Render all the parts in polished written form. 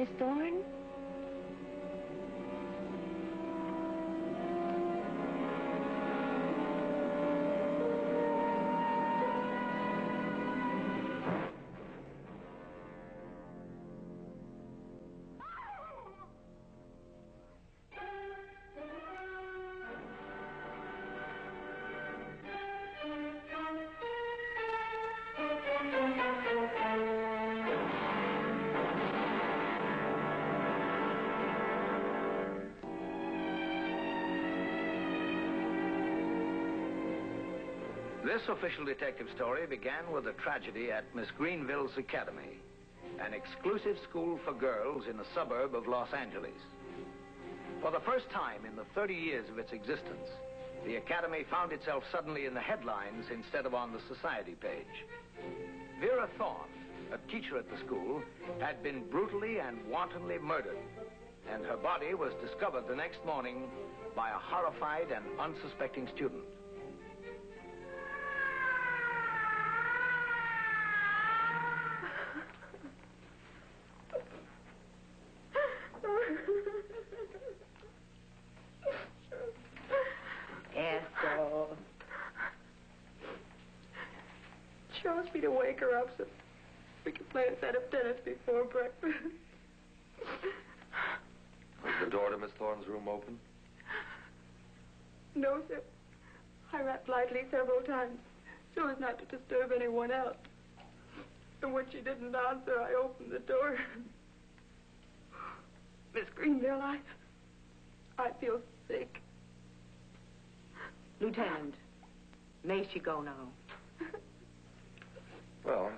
Miss Thorne? This official detective story began with a tragedy at Miss Greenville's Academy, an exclusive school for girls in a suburb of Los Angeles. For the first time in the 30 years of its existence, the Academy found itself suddenly in the headlines instead of on the society page. Vera Thorne, a teacher at the school, had been brutally and wantonly murdered, and her body was discovered the next morning by a horrified and unsuspecting student. Ethel. She asked me to wake her up so we could play a set of tennis before breakfast. Was the door to Miss Thorne's room open? No, sir. I rapped lightly several times so as not to disturb anyone else. And when she didn't answer, I opened the door. Miss Greenville, I feel sick. Lieutenant, may she go now? Well,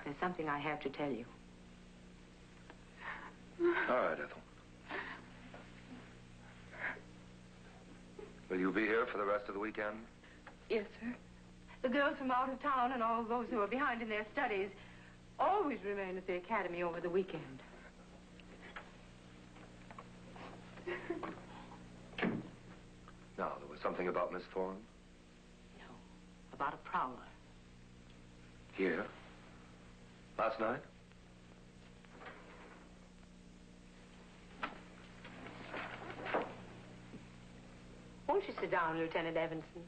There's something I have to tell you. all right, Ethel. Will you be here for the rest of the weekend? Yes, sir. The girls from out of town and all those who are behind in their studies always remain at the academy over the weekend. Now, there was something about Miss Thorne? No, about a prowler. Here? Last night? Won't you sit down, Lieutenant Evanson?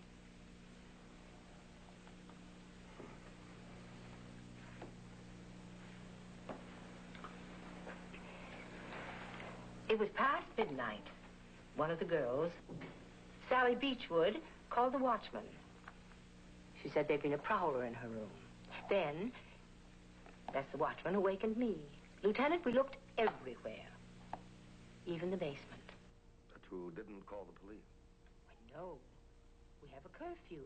It was past midnight. One of the girls, Sally Beechwood, called the watchman. She said there'd been a prowler in her room. Then, that's the watchman awakened me. Lieutenant, we looked everywhere. Even the basement. But you didn't call the police? No. We have a curfew.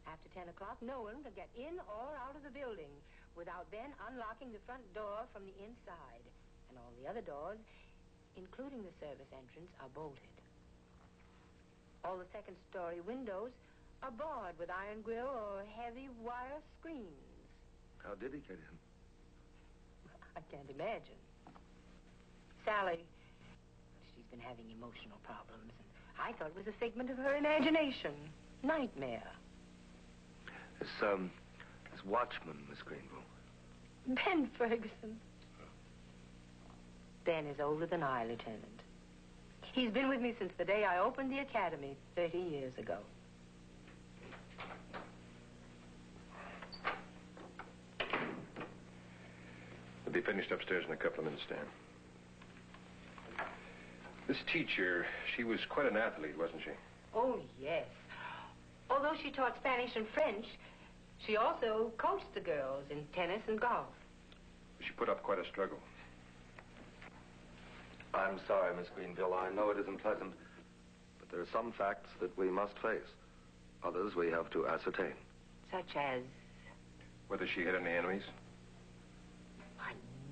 After 10 o'clock, no one can get in or out of the building without then unlocking the front door from the inside. And all the other doors, including the service entrance, are bolted. All the second-story windows are barred with iron grill or heavy wire screens. How did he get in? I can't imagine. Sally, she's been having emotional problems, and I thought it was a figment of her imagination. Nightmare. This watchman, Miss Greenville. Ben Ferguson. Ben is older than I, Lieutenant. He's been with me since the day I opened the academy 30 years ago. We'll be finished upstairs in a couple of minutes, Dan. This teacher, she was quite an athlete, wasn't she? Oh, yes. Although she taught Spanish and French, she also coached the girls in tennis and golf. She put up quite a struggle. I'm sorry, Miss Greenville. I know it isn't pleasant, but there are some facts that we must face. Others we have to ascertain. Such as? Whether she had any enemies? I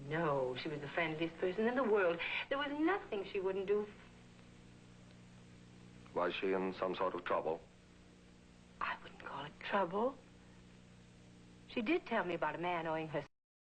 know. She was the friendliest person in the world. There was nothing she wouldn't do. Was she in some sort of trouble? I wouldn't call it trouble. She did tell me about a man owing her